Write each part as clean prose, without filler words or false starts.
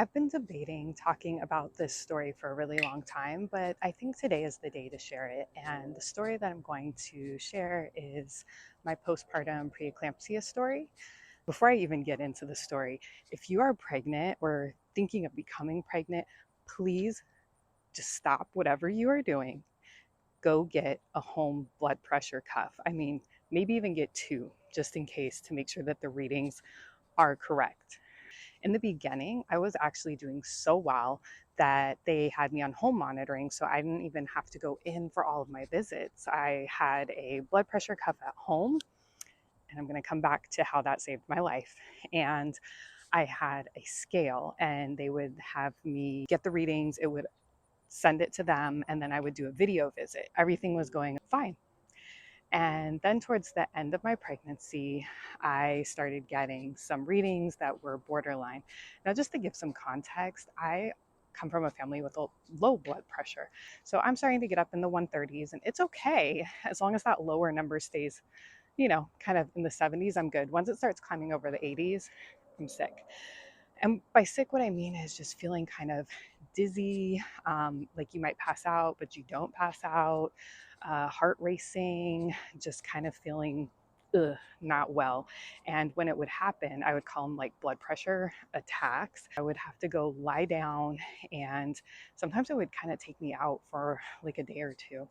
I've been debating talking about this story for a really long time, but I think today is the day to share it. And the story that I'm going to share is my postpartum preeclampsia story. Before I even get into the story, if you are pregnant or thinking of becoming pregnant, please just stop whatever you are doing. Go get a home blood pressure cuff. I mean, maybe even get two just in case to make sure that the readings are correct. In the beginning, I was actually doing so well that they had me on home monitoring, so I didn't even have to go in for all of my visits. I had a blood pressure cuff at home, and I'm going to come back to how that saved my life. And I had a scale, and they would have me get the readings, it would send it to them, and then I would do a video visit. Everything was going fine. And then towards the end of my pregnancy, I started getting some readings that were borderline. Now, just to give some context, I come from a family with a low blood pressure. So I'm starting to get up in the 130s, and it's okay as long as that lower number stays, kind of in the 70s, I'm good. Once it starts climbing over the 80s, I'm sick. And by sick, what I mean is just feeling kind of dizzy, like you might pass out, but you don't pass out, heart racing, just kind of feeling not well. And when it would happen, I would call them like blood pressure attacks. I would have to go lie down, and sometimes it would kind of take me out for like a day or two.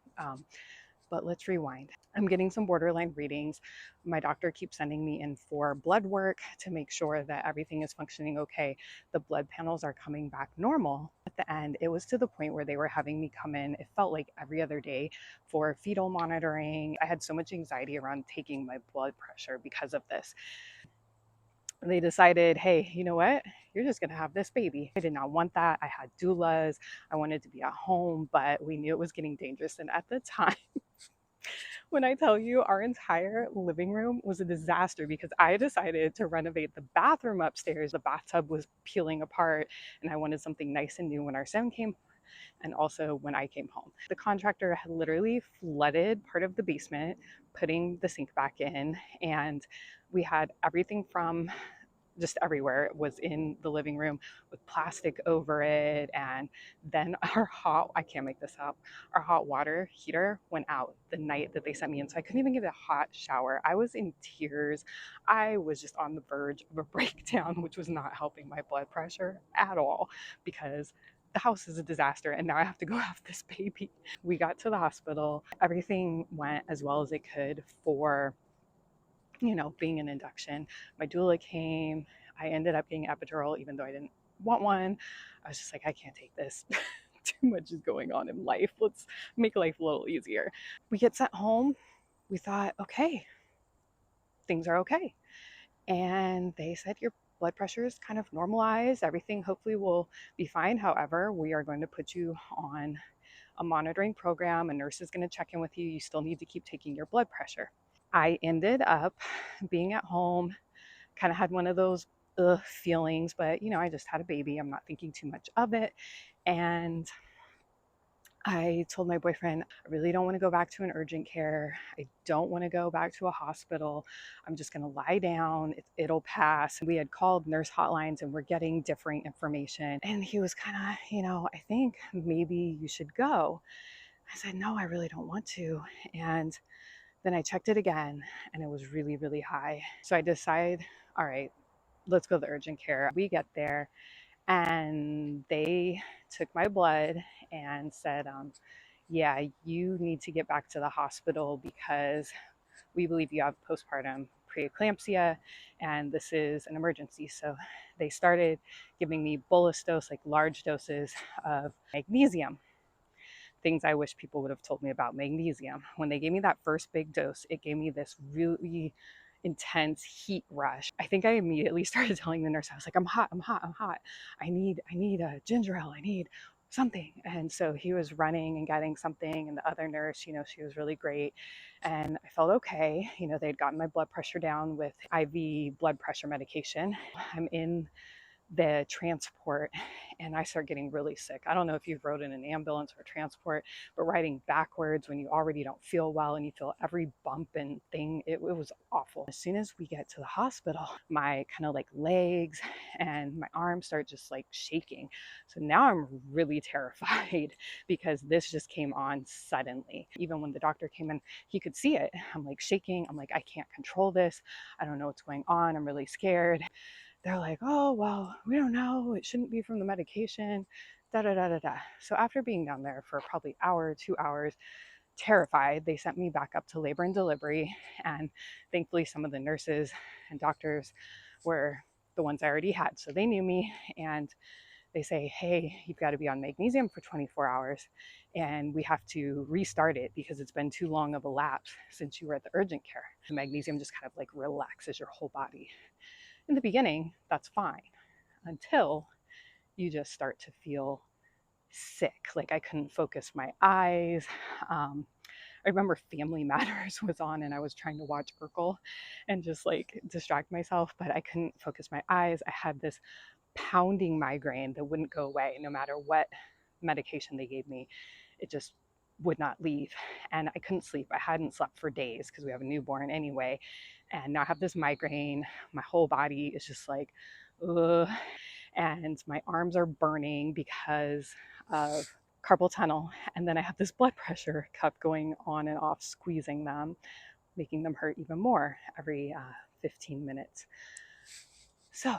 But let's rewind. I'm getting some borderline readings. My doctor keeps sending me in for blood work to make sure that everything is functioning okay. The blood panels are coming back normal. At the end, it was to the point where they were having me come in, it felt like every other day, for fetal monitoring. I had so much anxiety around taking my blood pressure because of this. They decided, hey, you know what? You're just going to have this baby. I did not want that. I had doulas. I wanted to be at home, but we knew it was getting dangerous. And at the time, when I tell you our entire living room was a disaster because I decided to renovate the bathroom upstairs. The bathtub was peeling apart, and I wanted something nice and new when our son came and also when I came home. The contractor had literally flooded part of the basement, putting the sink back in, and we had everything from just everywhere. It was in the living room with plastic over it. And then I can't make this up, our hot water heater went out the night that they sent me in. So I couldn't even get a hot shower. I was in tears. I was just on the verge of a breakdown, which was not helping my blood pressure at all because the house is a disaster and now I have to go have this baby. We got to the hospital. Everything went as well as it could for being an induction. My doula came. I ended up getting epidural, even though I didn't want one. I was just like, I can't take this. Too much is going on in life. Let's make life a little easier. We get sent home. We thought, okay, things are okay. And they said, your blood pressure is kind of normalized. Everything hopefully will be fine. However, we are going to put you on a monitoring program. A nurse is going to check in with you. You still need to keep taking your blood pressure. I ended up being at home, kind of had one of those feelings, but I just had a baby. I'm not thinking too much of it. And I told my boyfriend, I really don't want to go back to an urgent care. I don't want to go back to a hospital. I'm just going to lie down. It'll pass. We had called nurse hotlines and we're getting differing information. And he was kind of, I think maybe you should go. I said, no, I really don't want to. And then I checked it again and it was really, really high. So I decide, all right, let's go to the urgent care. We get there and they took my blood and said, yeah, you need to get back to the hospital because we believe you have postpartum preeclampsia and this is an emergency. So they started giving me bolus dose, like large doses of magnesium. Things I wish people would have told me about magnesium. When they gave me that first big dose, it gave me this really intense heat rush. I think I immediately started telling the nurse, I was like, I'm hot. I need a ginger ale. I need something. And so he was running and getting something. And the other nurse, she was really great. And I felt okay. They'd gotten my blood pressure down with IV blood pressure medication. I'm in the transport, and I start getting really sick. I don't know if you've rode in an ambulance or transport, but riding backwards when you already don't feel well and you feel every bump and thing, it was awful. As soon as we get to the hospital, my kind of like legs and my arms start just like shaking. So now I'm really terrified because this just came on suddenly. Even when the doctor came in, he could see it. I'm like shaking. I'm like, I can't control this. I don't know what's going on. I'm really scared. They're like, oh, well, we don't know. It shouldn't be from the medication. Da da da da da. So after being down there for probably an hour, 2 hours, terrified, they sent me back up to labor and delivery. And thankfully, some of the nurses and doctors were the ones I already had. So they knew me, and they say, hey, you've got to be on magnesium for 24 hours and we have to restart it because it's been too long of a lapse since you were at the urgent care. The magnesium just kind of like relaxes your whole body. In the beginning, that's fine until you just start to feel sick. Like I couldn't focus my eyes. I remember Family Matters was on and I was trying to watch Urkel and just like distract myself, but I couldn't focus my eyes. I had this pounding migraine that wouldn't go away no matter what medication they gave me. It just would not leave. And I couldn't sleep. I hadn't slept for days because we have a newborn anyway. And now I have this migraine. My whole body is just like, ugh. And my arms are burning because of carpal tunnel. And then I have this blood pressure cuff going on and off, squeezing them, making them hurt even more every 15 minutes. So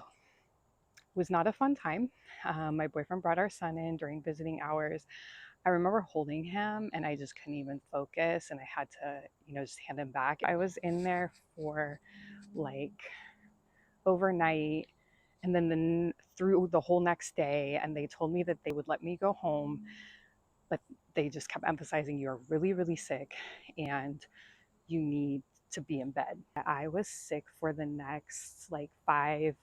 was not a fun time. My boyfriend brought our son in during visiting hours. I remember holding him and I just couldn't even focus and I had to, just hand him back. I was in there for like overnight and then through the whole next day, and they told me that they would let me go home, but they just kept emphasizing you're really, really sick and you need to be in bed. I was sick for the next like 5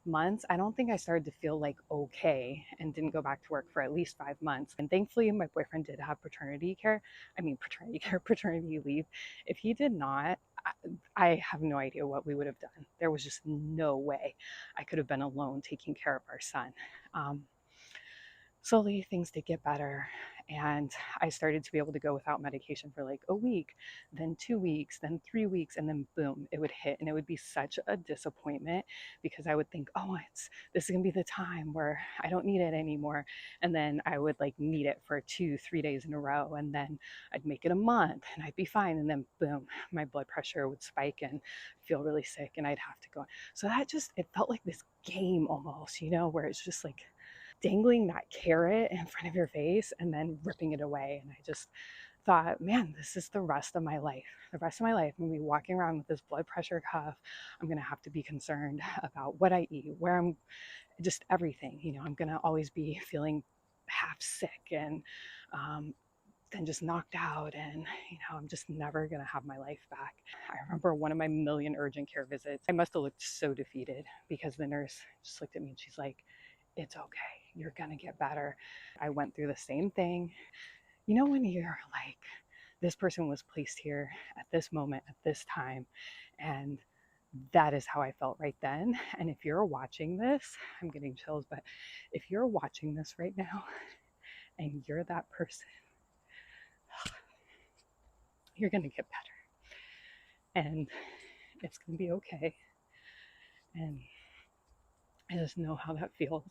months. I don't think I started to feel like okay and didn't go back to work for at least 5 months. And thankfully, my boyfriend did have paternity leave. If he did not, I have no idea what we would have done. There was just no way I could have been alone taking care of our son. Slowly things did get better and I started to be able to go without medication for like a week, then 2 weeks, then 3 weeks, and then boom, it would hit. And it would be such a disappointment because I would think, oh, this is gonna be the time where I don't need it anymore. And then I would like need it for 2-3 days in a row, and then I'd make it a month and I'd be fine. And then boom, my blood pressure would spike and feel really sick and I'd have to go. So it felt like this game almost, where it's just like dangling that carrot in front of your face and then ripping it away. And I just thought, man, this is the rest of my life. The rest of my life, I'm gonna be walking around with this blood pressure cuff. I'm gonna have to be concerned about what I eat, where I'm, just everything. I'm gonna always be feeling half sick and then just knocked out, and I'm just never gonna have my life back. I remember one of my million urgent care visits. I must have looked so defeated because the nurse just looked at me and she's like, it's okay, you're gonna get better. I went through the same thing. When you're like, this person was placed here at this moment, at this time, and that is how I felt right then. And if you're watching this, I'm getting chills, but if you're watching this right now and you're that person, you're gonna get better and it's gonna be okay. And I just know how that feels.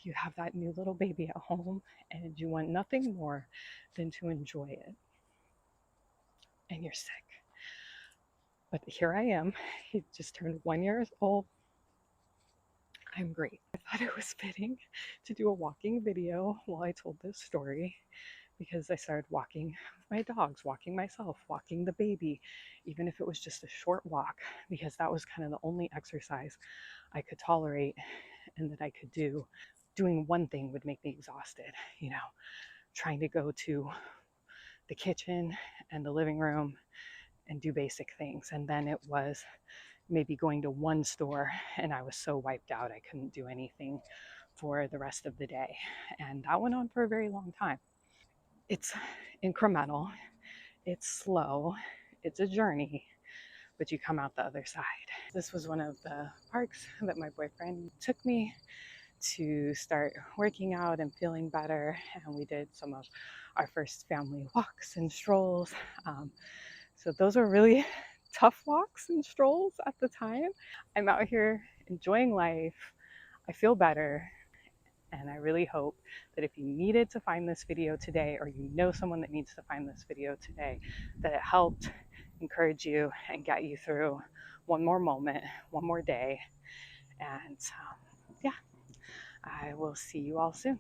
You have that new little baby at home and you want nothing more than to enjoy it, and you're sick. But here I am. He just turned 1 year old. I'm great. I thought it was fitting to do a walking video while I told this story because I started walking with my dogs, walking myself, walking the baby, even if it was just a short walk, because that was kind of the only exercise I could tolerate and that I could do. Doing one thing would make me exhausted, trying to go to the kitchen and the living room and do basic things. And then it was maybe going to one store and I was so wiped out I couldn't do anything for the rest of the day. And that went on for a very long time. It's incremental, it's slow, it's a journey, but you come out the other side. This was one of the parks that my boyfriend took me to start working out and feeling better. And we did some of our first family walks and strolls. So those were really tough walks and strolls at the time. I'm out here enjoying life. I feel better. And I really hope that if you needed to find this video today, or you know someone that needs to find this video today, that it helped encourage you and get you through one more moment, one more day. And yeah, I will see you all soon.